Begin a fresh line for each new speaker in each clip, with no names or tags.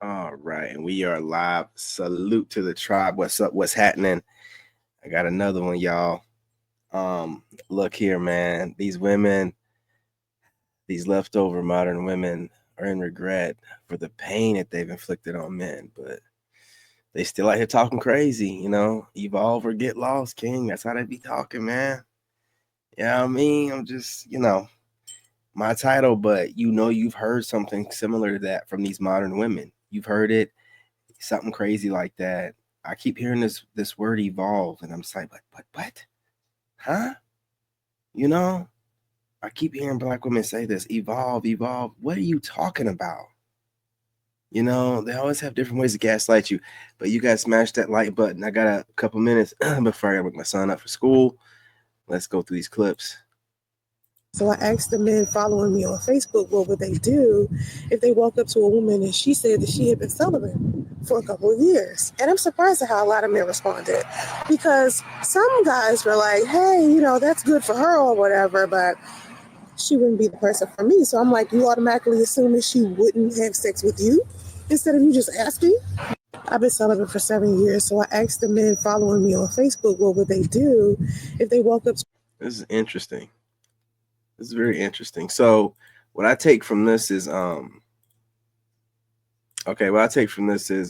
All right, and we are live. Salute to the tribe. What's up? What's happening? I got another one, y'all. Look here, man. These women, these leftover modern women, are in regret for the pain that they've inflicted on men, but they still out here talking crazy. Evolve or get lost, King. That's how they be talking, man. Yeah, I mean, I'm just, my title, but you've heard something similar to that from these modern women. You've heard it, something crazy like that. I keep hearing this word evolve, and I'm just like, what? Huh? You know, I keep hearing black women say this, evolve, evolve. What are you talking about? They always have different ways to gaslight you, but you guys smash that like button. I got a couple minutes before I gotta wake my son up for school. Let's go through these clips.
So I asked the men following me on Facebook what would they do if they walked up to a woman and she said that she had been celibate for a couple of years. And I'm surprised at how a lot of men responded, because some guys were like, hey, that's good for her or whatever, but she wouldn't be the person for me. So I'm like, you automatically assume that she wouldn't have sex with you instead of you just asking? I've been celibate for 7 years, so I asked the men following me on Facebook what would they do if they walked up to...
This is interesting. This is very interesting. So what I take from this is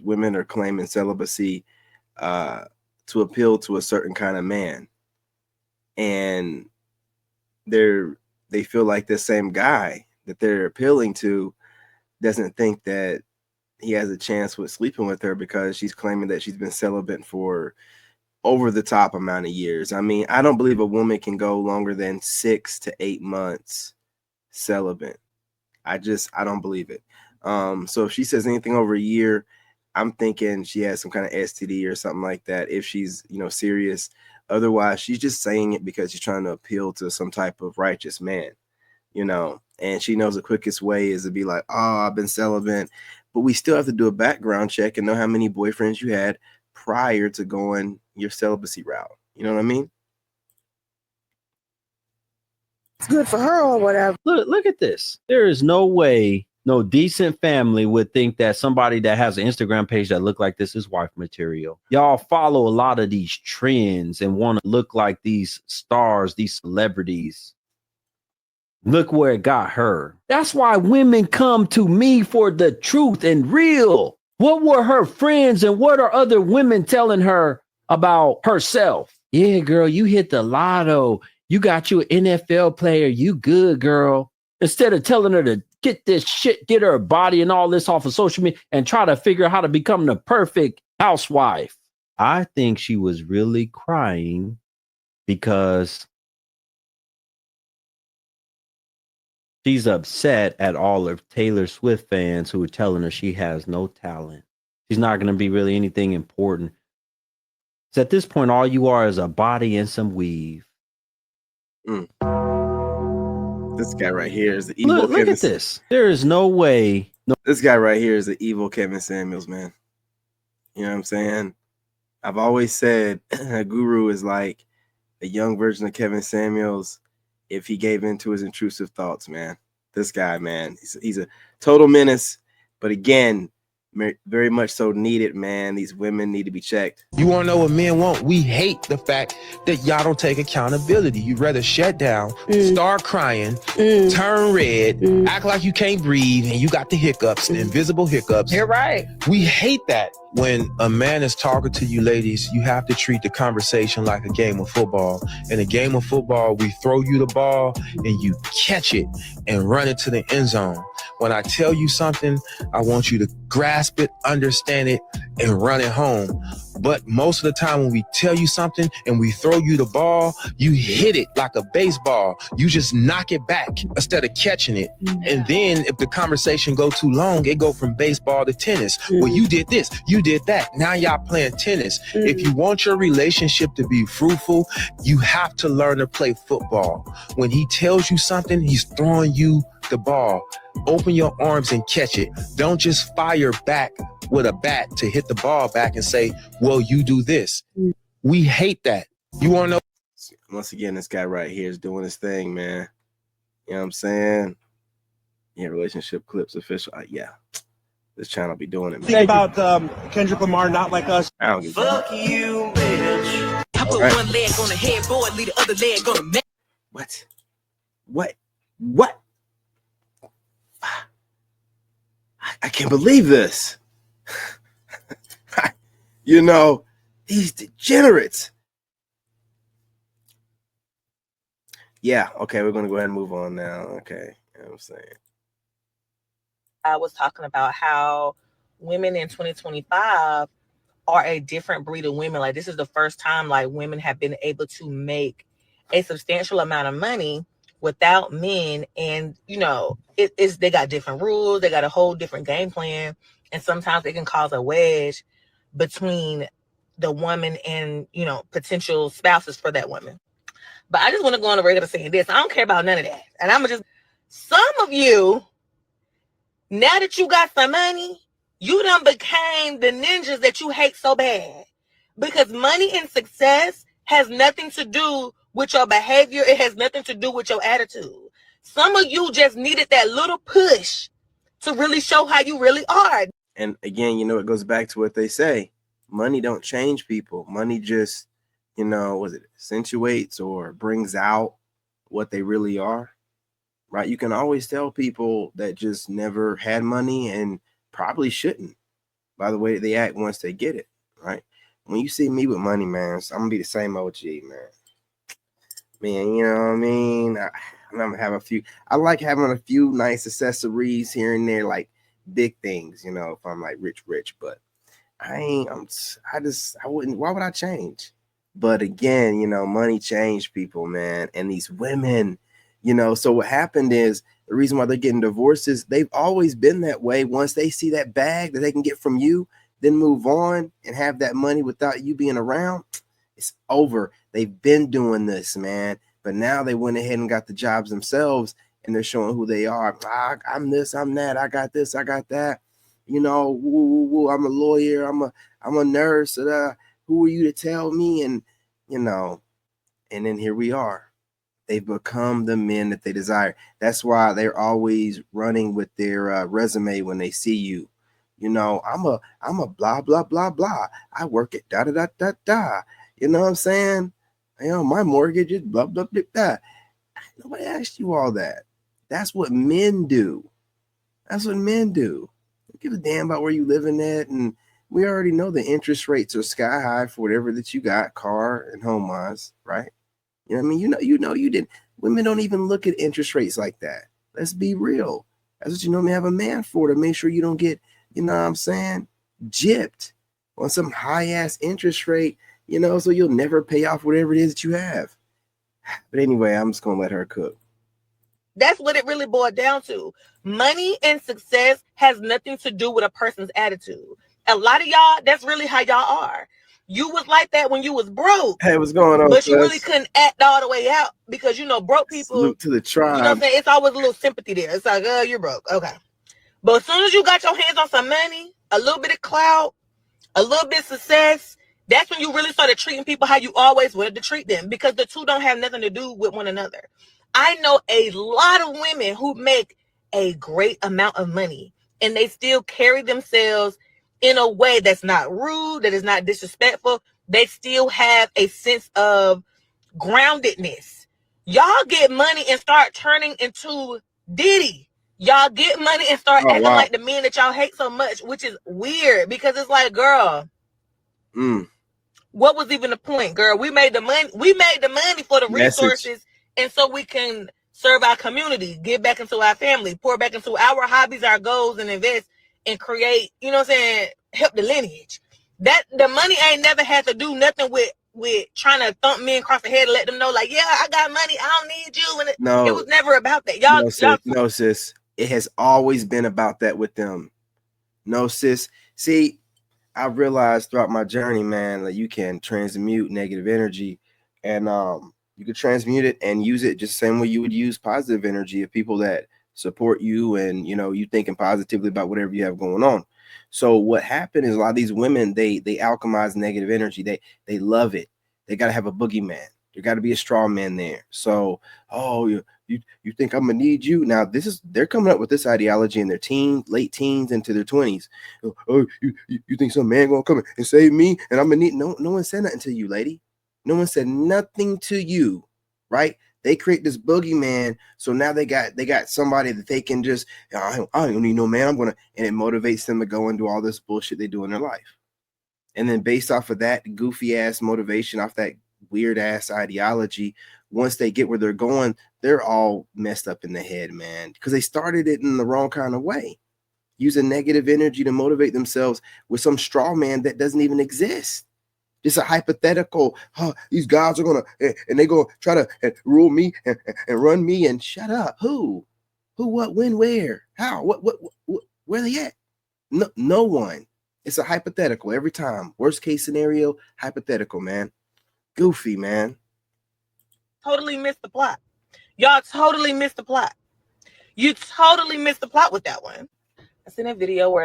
women are claiming celibacy to appeal to a certain kind of man. And they feel like the same guy that they're appealing to doesn't think that he has a chance with sleeping with her because she's claiming that she's been celibate for over the top amount of years. I mean, I don't believe a woman can go longer than 6 to 8 months celibate. I don't believe it. So if she says anything over a year, I'm thinking she has some kind of STD or something like that, if she's, serious. Otherwise, she's just saying it because she's trying to appeal to some type of righteous man, and she knows the quickest way is to be like, oh, I've been celibate. But we still have to do a background check and know how many boyfriends you had prior to going your celibacy route. You know what I mean?
It's good for her or whatever.
Look at this. There is no way no decent family would think that somebody that has an Instagram page that look like this is wife material. Y'all follow a lot of these trends and want to look like these stars, these celebrities. Look where it got her. That's why women come to me for the truth and real. What were her friends and what are other women telling her about herself? Yeah, girl, you hit the lotto. You got you an NFL player. You good, girl. Instead of telling her to get this shit, get her body and all this off of social media and try to figure out how to become the perfect housewife. I think she was really crying because she's upset at all of Taylor Swift fans who are telling her she has no talent. She's not going to be really anything important. So at this point, all you are is a body and some weave.
This guy right here is the evil
Look
Kevin.
At this. There is no way.
This guy right here is the evil Kevin Samuels, man. You know what I'm saying? I've always said a guru is like a young version of Kevin Samuels if he gave in to his intrusive thoughts, man. This guy, man, he's a total menace. But again, very much so needed, man. These women need to be checked.
You want to know what men want? We hate the fact that y'all don't take accountability. You'd rather shut down, start crying, turn red, act like you can't breathe, and you got the hiccups, the invisible hiccups.
You're right.
We hate that. When a man is talking to you ladies, you have to treat the conversation like a game of football. In a game of football, we throw you the ball and you catch it and run it to the end zone. When I tell you something, I want you to grasp it, understand it, and run it home. But most of the time when we tell you something and we throw you the ball, you hit it like a baseball. You just knock it back instead of catching it. And then if the conversation go too long, it go from baseball to tennis. Well, you did this, you did that. Now y'all playing tennis. If you want your relationship to be fruitful, you have to learn to play football. When he tells you something, he's throwing you the ball. Open your arms and catch it. Don't just fire back with a bat to hit the ball back and say, well, you do this. We hate that. You want to know?
Once again, this guy right here is doing his thing, man. You know what I'm saying? Yeah, relationship clips official. Yeah. This channel be doing it, man.
Think about Kendrick Lamar, Not Like Us.
I don't give a fuck.
Fuck you, bitch. I put
Right.
one leg on the headboard, leave the other leg on the mat.
What? I can't believe this. You know, these degenerates. Yeah, okay, we're gonna go ahead and move on now. Okay, you know what I'm saying.
I was talking about how women in 2025 are a different breed of women. Like, this is the first time like women have been able to make a substantial amount of money without men. And you know, they got different rules, they got a whole different game plan, and sometimes it can cause a wedge between the woman and, you know, potential spouses for that woman. But I just want to go on the regular saying this. I don't care about none of that. And I'm just, some of you, now that you got some money, you done became the ninjas that you hate so bad. Because money and success has nothing to do with your behavior. It has nothing to do with your attitude. Some of you just needed that little push to really show how you really are.
And again, you know, it goes back to what they say. Money don't change people. Money just, you know, accentuates or brings out what they really are, right? You can always tell people that just never had money and probably shouldn't by the way they act once they get it, right? When you see me with money, man, I'm gonna be the same OG, man. Man, you know what I mean? I'm gonna have a few. I like having a few nice accessories here and there, like big things, you know, if I'm like rich, but I wouldn't, why would I change? But again, you know, money changed people, man. And these women, you know, so what happened is the reason why they're getting divorces, they've always been that way. Once they see that bag that they can get from you, then move on and have that money without you being around, it's over. They've been doing this, man. But now they went ahead and got the jobs themselves and they're showing who they are. I'm this, I'm that, I got this, I got that. You know, woo, I'm a lawyer, I'm a nurse. Who are you to tell me? And you know, and then here we are. They've become the men that they desire. That's why they're always running with their resume when they see you. You know, I'm a blah blah blah blah. I work at da da da da da. You know what I'm saying? You know, my mortgage is blah blah blah blah. Nobody asked you all that. That's what men do. That's what men do. Don't give a damn about where you living at, and we already know the interest rates are sky high for whatever that you got, car and home wise, right? You know what I mean? You didn't. Women don't even look at interest rates like that. Let's be real. That's what you normally have a man for, to make sure you don't get, you know what I'm saying, gypped on some high ass interest rate, you know, so you'll never pay off whatever it is that you have. But anyway, I'm just gonna let her cook.
That's what it really boiled down to. Money and success has nothing to do with a person's attitude. A lot of y'all, that's really how y'all are. You was like that when you was broke.
Hey, what's going on?
But you really couldn't act all the way out because, you know, broke people.
Salute to the tribe.
You know what I'm saying? It's always a little sympathy there. It's like, you're broke. Okay. But as soon as you got your hands on some money, a little bit of clout, a little bit of success, that's when you really started treating people how you always wanted to treat them, because the two don't have nothing to do with one another. I know a lot of women who make a great amount of money and they still carry themselves in a way that's not rude, that is not disrespectful. They still have a sense of groundedness. Y'all get money and start turning into Diddy. Y'all get money and start acting like the men that y'all hate so much, which is weird, because it's like, girl, what was even the point, girl? We made the money. We made the money for the resources, and so we can serve our community, give back into our family, pour back into our hobbies, our goals, and invest and create, you know what I'm saying, help the lineage. That the money ain't never had to do nothing with trying to thump men across the head and let them know, like, yeah, I got money, I don't need you. And it was never about that.
No, sis. It has always been about that with them. No, sis. See, I realized throughout my journey, man, that you can transmute negative energy, and you can transmute it and use it just the same way you would use positive energy of people that support you and, you know, you thinking positively about whatever you have going on. So what happened is a lot of these women, they alchemize negative energy. They love it. They got to have a boogeyman. There got to be a straw man there. So, you think I'm gonna need you? Now they're coming up with this ideology in their late teens into their 20s. Oh, you think some man gonna come and save me and I'm gonna need? No one said nothing to you, lady. No one said nothing to you, right? They create this boogeyman, so now they got somebody that they can just, I don't need no man. And it motivates them to go and do all this bullshit they do in their life. And then based off of that goofy ass motivation, off that weird ass ideology, once they get where they're going, they're all messed up in the head, man, because they started it in the wrong kind of way, using negative energy to motivate themselves with some straw man that doesn't even exist. It's a hypothetical. These guys are gonna and they go try to rule me and run me. And shut up. Who, what, when, where, how, what, where they at? No one. It's a hypothetical every time. Worst case scenario, hypothetical, man. Goofy, man.
Totally missed the plot. Y'all totally missed the plot. You totally missed the plot with that one. I seen a video where it's